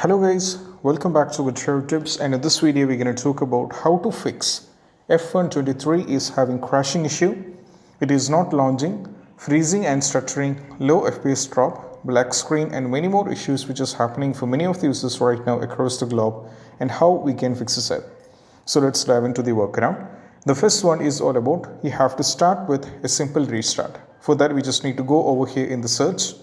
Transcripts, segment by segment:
Hello guys, welcome back to Good Tips, and in this video we're going to talk about how to fix F123 is having crashing issue. It is not launching, freezing and stuttering, low FPS drop, black screen and many more issues which is happening for many of the users right now across the globe, and how we can fix this up. So let's dive into the workaround. The first one is all about you have to start with a simple restart. For that we just need to go over here in the search,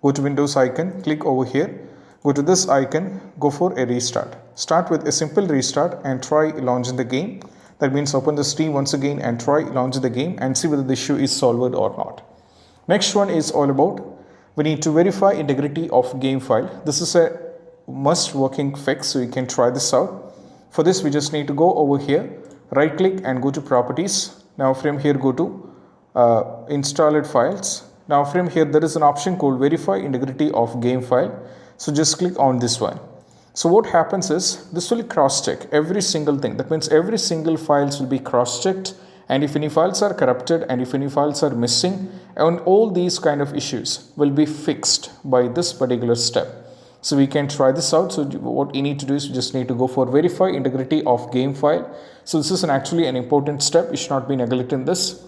go to Windows icon, click over here. Go to this icon, go for a restart. Start with a simple restart and try launching the game. That means open the Steam once again and try launching the game and see whether the issue is solved or not. Next one is all about we need to verify integrity of game file. This is a must working fix, so you can try this out. For this we just need to go over here, right click and go to properties. Now from here go to installed files. Now from here there is an option called verify integrity of game file. So just click on this one. So what happens is this will cross check every single thing. That means every single files will be cross checked, and if any files are corrupted and if any files are missing, and all these kind of issues will be fixed by this particular step. So we can try this out. So what you need to do is you just need to go for verify integrity of game file. So this is actually an important step. You should not be neglecting this.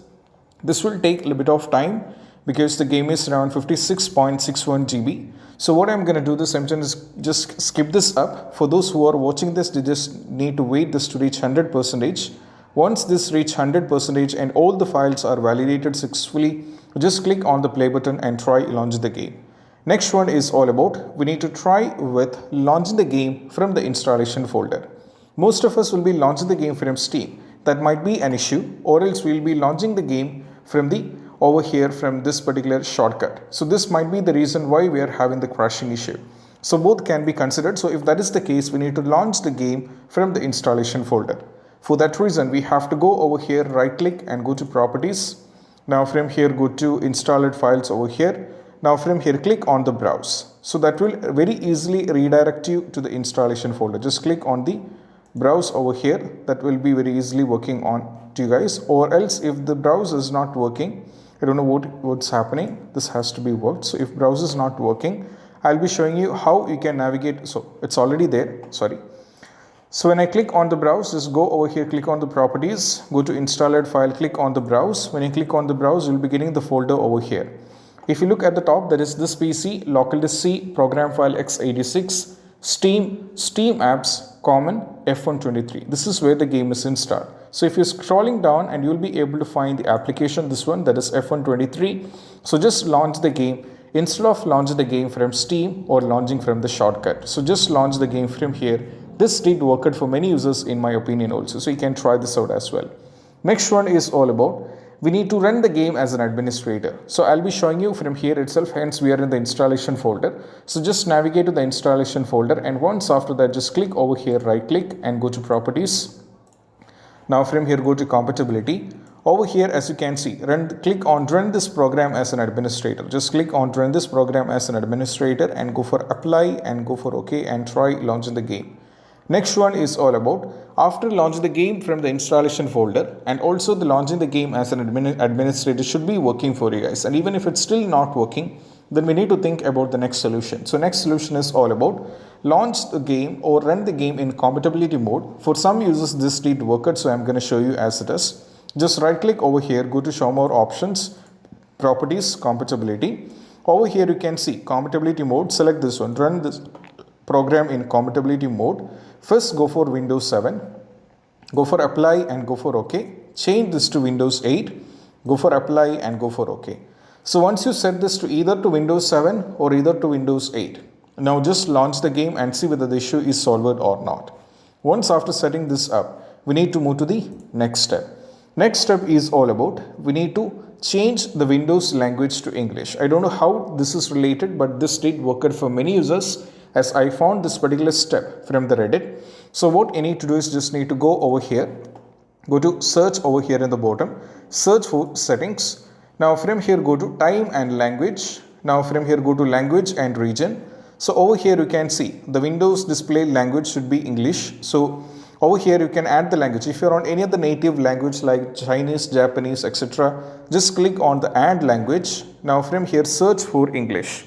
This will take a little bit of time because the game is around 56.61 GB. So what I'm going to do this, I'm just skip this up. For those who are watching this, they just need to wait this to reach 100%. Once this reach 100% and all the files are validated successfully, just click on the play button and try launch the game. Next one is all about we need to try with launching the game from the installation folder. Most of us will be launching the game from Steam. That might be an issue, or else we'll be launching the game from the over here from this particular shortcut. So this might be the reason why we are having the crashing issue. So both can be considered. So if that is the case, we need to launch the game from the installation folder. For that reason, we have to go over here, right click and go to properties. Now from here, go to installed files over here. Now from here, click on the browse. So that will very easily redirect you to the installation folder. Just click on the browse over here. That will be very easily working on to you guys. Or else if the browse is not working, I don't know what's happening. This has to be worked. So if browser is not working, I'll be showing you how you can navigate. So it's already there. Sorry. So when I click on the browse, just go over here, click on the properties, go to installed file, click on the browse. When you click on the browse, you'll be getting the folder over here. If you look at the top, there is this PC, local disk C, program file x86, Steam apps, common, F123. This is where the game is installed. So if you're scrolling down, and you'll be able to find the application, this one, that is F123. So just launch the game instead of launching the game from Steam or launching from the shortcut. So just launch the game from here. This did work for many users in my opinion also. So you can try this out as well. Next one is all about we need to run the game as an administrator. So I'll be showing you from here itself, hence we are in the installation folder. So just navigate to the installation folder, and once after that just click over here, right click and go to properties. Now from here go to compatibility. Over here as you can see, click on run this program as an administrator. Just click on run this program as an administrator and go for apply and go for OK and try launching the game. Next one is all about after launching the game from the installation folder, and also the launching the game as an administrator should be working for you guys. And even if it's still not working, then we need to think about the next solution. So next solution is all about launch the game or run the game in compatibility mode. For some users this did work, so I'm going to show you as it is. Just right click over here, go to show more options, properties, compatibility. Over here you can see compatibility mode, select this one, run this program in compatibility mode. First go for Windows 7, go for apply and go for OK. Change this to Windows 8, go for apply and go for OK. So once you set this to either to Windows 7 or either to Windows 8, now just launch the game and see whether the issue is solved or not. Once after setting this up, we need to move to the next step. Next step is all about we need to change the Windows language to English. I don't know how this is related, but this did work for many users, as I found this particular step from the Reddit. So what you need to do is just need to go over here, go to search over here in the bottom, search for settings. Now from here go to time and language. Now from here go to language and region. So over here you can see the Windows display language should be English. So over here you can add the language. If you're on any other native language like Chinese, Japanese, etc., just click on the add language. Now from here search for English.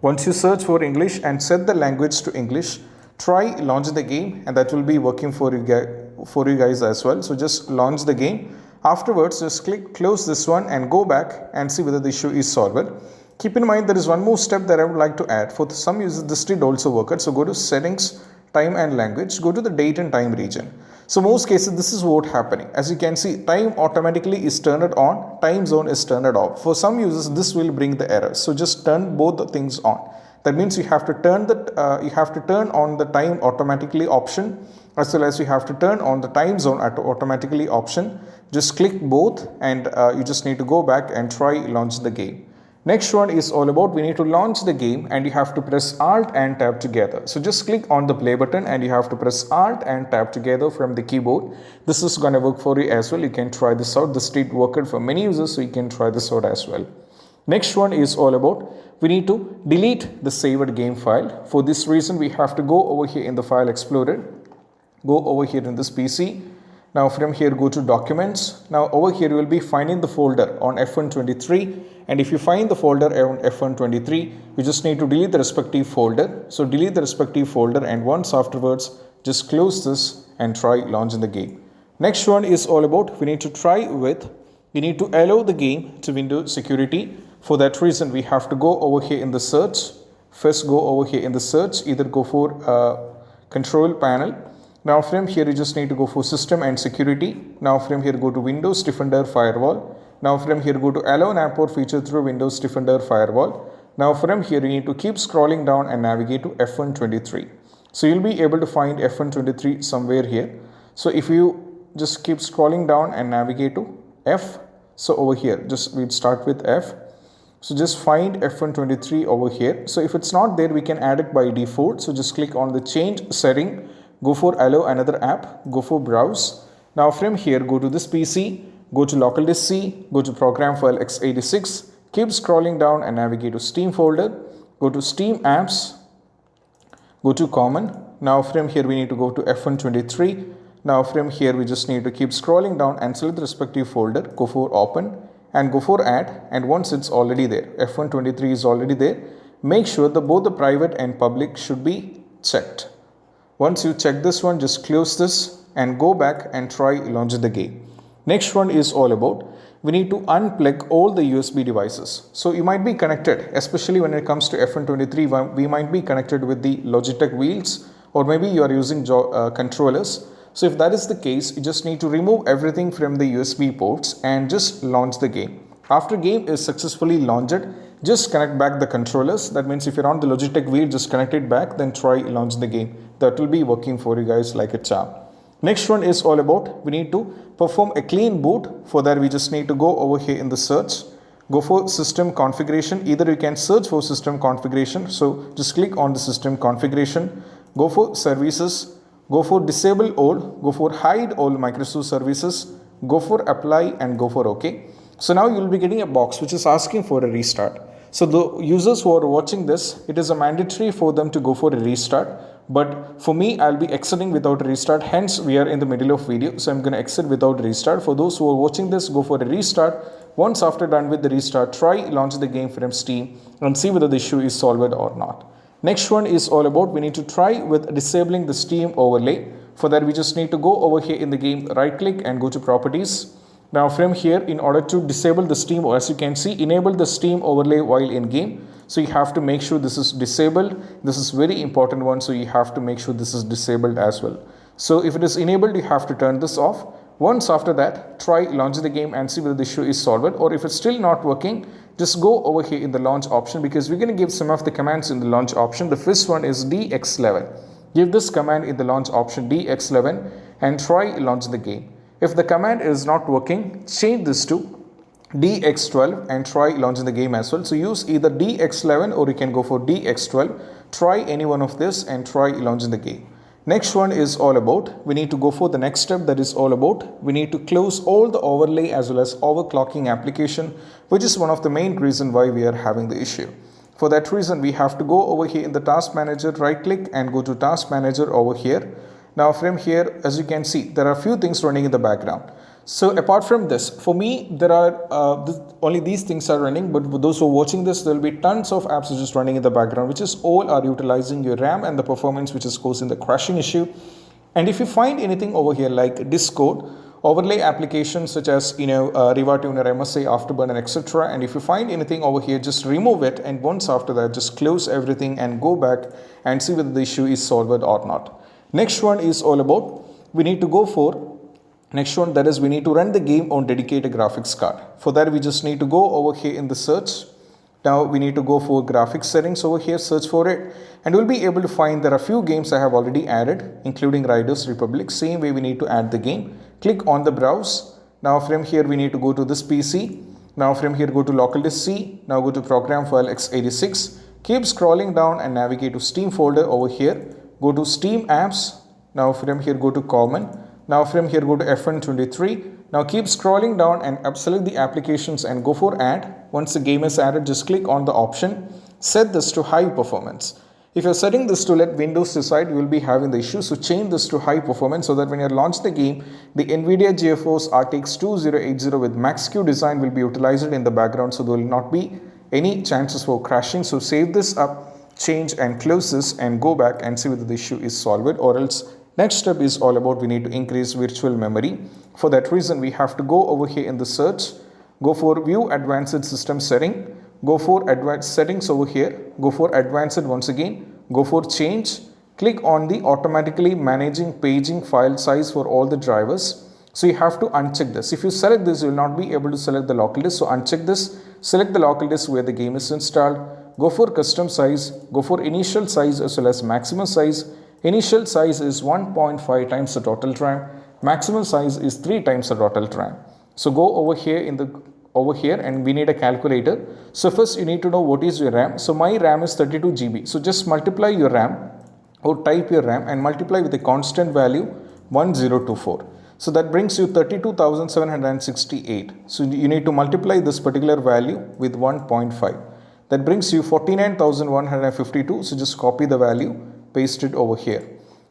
Once you search for English and set the language to English, try launch the game, and that will be working for you guys as well. So just launch the game. Afterwards, just click close this one and go back and see whether the issue is solved. Keep in mind there is one more step that I would like to add. For some users this did also work. So go to settings, time and language, go to the date and time region. So most cases this is what happening. As you can see, time automatically is turned on, time zone is turned off. For some users this will bring the error. So just turn both the things on. That means you have to turn on the time automatically option, as well as you have to turn on the time zone automatically option. Just click both, and you just need to go back and try launch the game. Next one is all about we need to launch the game, and you have to press Alt and Tab together. So just click on the play button and you have to press Alt and Tab together from the keyboard. This is gonna work for you as well. You can try this out. This did work for many users, so you can try this out as well. Next one is all about we need to delete the saved game file. For this reason, we have to go over here in the file explorer, go over here in this PC. Now from here go to documents. Now over here you will be finding the folder on F123, and if you find the folder on F123, you just need to delete the respective folder. So delete the respective folder, and once afterwards just close this and try launching the game. Next one is all about we need to allow the game to Windows security. For that reason, we have to go over here in the search. First go over here in the search, either go for control panel. Now from here you just need to go for system and security. Now from here go to Windows Defender Firewall. Now from here go to allow an app or feature through Windows Defender Firewall. Now from here you need to keep scrolling down and navigate to F123. So you'll be able to find F123 somewhere here. So if you just keep scrolling down and navigate to F, so over here we'd start with F. So just find F123 over here. So if it's not there, we can add it by default. So just click on the change setting, go for allow another app, go for browse. Now from here go to this PC, go to local disk C, go to program file x86, keep scrolling down and navigate to Steam folder, go to Steam apps, go to common. Now from here we need to go to F123. Now from here we just need to keep scrolling down and select the respective folder, go for open and go for add, and once it's already there, F123 is already there, make sure that both the private and public should be checked. Once you check this one, just close this and go back and try launching the game. Next one is all about we need to unplug all the USB devices. So you might be connected, especially when it comes to F123, we might be connected with the Logitech wheels, or maybe you are using controllers. So if that is the case, you just need to remove everything from the USB ports and just launch the game. After game is successfully launched, just connect back the controllers. That means if you're on the Logitech wheel, just connect it back, then try launch the game. That will be working for you guys like a charm. Next one is all about we need to perform a clean boot. For that we just need to go over here in the search, go for system configuration. Either you can search for system configuration. So just click on the system configuration, go for services, go for disable all, go for hide all Microsoft services, go for apply and go for OK. So now you will be getting a box which is asking for a restart. So the users who are watching this, it is a mandatory for them to go for a restart. But for me, I'll be exiting without a restart. Hence, we are in the middle of video. So I'm going to exit without a restart. For those who are watching this, go for a restart. Once after done with the restart, try launch the game from Steam and see whether the issue is solved or not. Next one is all about we need to try with disabling the Steam overlay. For that, we just need to go over here in the game, right click and go to properties. Now from here, in order to disable the Steam, as you can see, enable the Steam overlay while in game. So you have to make sure this is disabled. This is very important one. So you have to make sure this is disabled as well. So if it is enabled, you have to turn this off. Once after that, try launch the game and see whether the issue is solved. Or if it's still not working, just go over here in the launch option, because we're going to give some of the commands in the launch option. The first one is DX11. Give this command in the launch option DX11 and try launch the game. If the command is not working, change this to DX12 and try launching the game as well. So use either DX11 or you can go for DX12. Try any one of this and try launching the game. Next one is all about we need to go for the next step, that is all about we need to close all the overlay as well as overclocking application, which is one of the main reason why we are having the issue. For that reason, we have to go over here in the task manager, right click and go to task manager over here. Now from here, as you can see, there are a few things running in the background. So apart from this, for me, there are only these things are running, but for those who are watching this, there will be tons of apps which is running in the background, which is all are utilizing your RAM and the performance, which is causing the crashing issue. And if you find anything over here like Discord, overlay applications such as Riva Tuner, MSI, Afterburner, etc. And if you find anything over here, just remove it, and once after that, just close everything and go back and see whether the issue is solved or not. Next one is all about we need to go for. Next one, that is we need to run the game on dedicated graphics card. For that, we just need to go over here in the search. Now we need to go for graphics settings over here, search for it, and we'll be able to find there are few games I have already added, including Riders Republic. Same way we need to add the game. Click on the browse. Now from here we need to go to this PC. Now from here go to local disk C. Now go to program file x86. Keep scrolling down and navigate to Steam folder over here. Go to Steam apps. Now from here go to common. Now from here go to F123. Now keep scrolling down and select the applications and go for add. Once the game is added, just click on the option. Set this to high performance. If you're setting this to let Windows decide, you will be having the issue. So change this to high performance so that when you launch the game, the NVIDIA GeForce RTX 2080 with Max-Q design will be utilized in the background. So there will not be any chances for crashing. So save this up, change and close this and go back and see whether the issue is solved, or else next step is all about we need to increase virtual memory. For that reason, we have to go over here in the search, go for view advanced system setting, go for advanced settings over here, go for advanced once again, go for change, click on the automatically managing paging file size for all the drivers. So you have to uncheck this. If you select this, you will not be able to select the local disk. So uncheck this, select the local disk where the game is installed, go for custom size, go for initial size as well as maximum size. Initial size is 1.5 times the total RAM. Maximum size is 3 times the total RAM. So go over here and we need a calculator. So first you need to know what is your RAM. So my RAM is 32 GB. So just multiply your RAM or type your RAM and multiply with a constant value 1024. So that brings you 32,768. So you need to multiply this particular value with 1.5. That brings you 49,152. So just copy the value, paste it over here.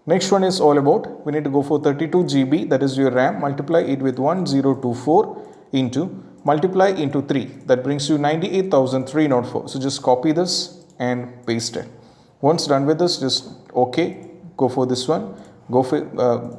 Next one is all about we need to go for 32 GB, that is your RAM, multiply it with 1024 into multiply into 3, that brings you 98,304. So just copy this and paste it. Once done with this, just OK, go for this one, go for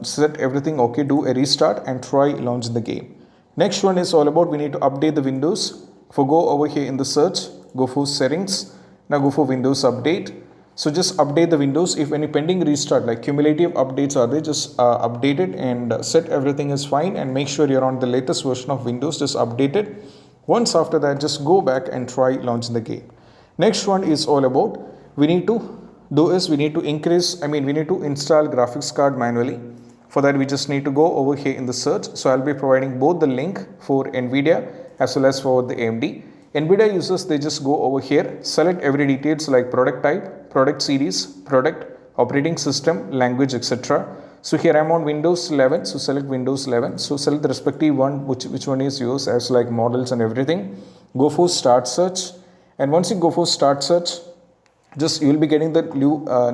set everything OK, do a restart and try launch the game. Next one is all about we need to update the Windows. For go over here in the search, go for settings, now go for Windows update. So just update the Windows. If any pending restart like cumulative updates are there, just update it and set everything is fine and make sure you're on the latest version of Windows, just update it. Once after that, just go back and try launching the game. Next one is all about we need to do is we need to install graphics card manually. For that, we just need to go over here in the search. So I'll be providing both the link for NVIDIA as well as for the AMD. NVIDIA users, they just go over here, select every details like product type, product series, product, operating system, language, etc. So here I'm on Windows 11, so select Windows 11. So select the respective one, which one is yours as like models and everything. Go for start search, and once you go for start search, just you will be getting the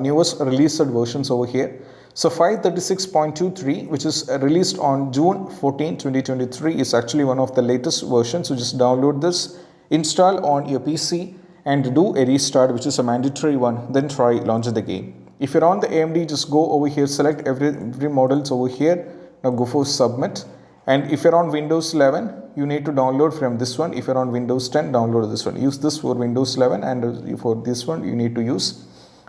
newest released versions over here. So 536.23, which is released on June 14, 2023 is actually one of the latest versions. So just download this, install on your PC and do a restart, which is a mandatory one, then try launching the game. If you're on the AMD, just go over here, select every models over here, now go for submit. And if you're on Windows 11, you need to download from this one. If you're on Windows 10, download this one. Use this for Windows 11, and for this one you need to use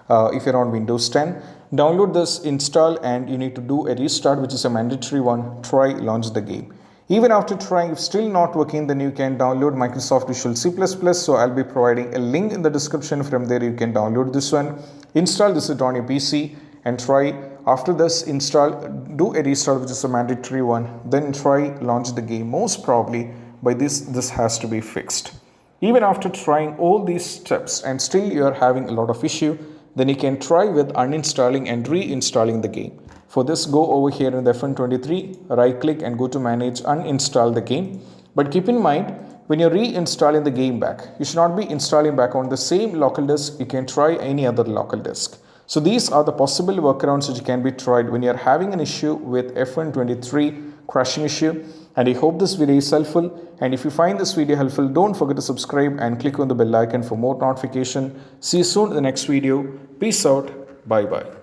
if you're on Windows 10. Download this, install, and you need to do a restart, which is a mandatory one. Try launch the game. Even after trying, if still not working, then you can download Microsoft Visual C++. So I'll be providing a link in the description. From there you can download this one, install this on your PC and try. After this install, do a restart, which is a mandatory one, then try launch the game. Most probably by this has to be fixed. Even after trying all these steps and still you are having a lot of issue, then you can try with uninstalling and reinstalling the game. For this, go over here in the F123, right click and go to manage, uninstall the game. But keep in mind, when you're reinstalling the game back, you should not be installing back on the same local disk. You can try any other local disk. So these are the possible workarounds which can be tried when you're having an issue with F123 crashing issue. And I hope this video is helpful. And if you find this video helpful, don't forget to subscribe and click on the bell icon for more notification. See you soon in the next video. Peace out. Bye bye.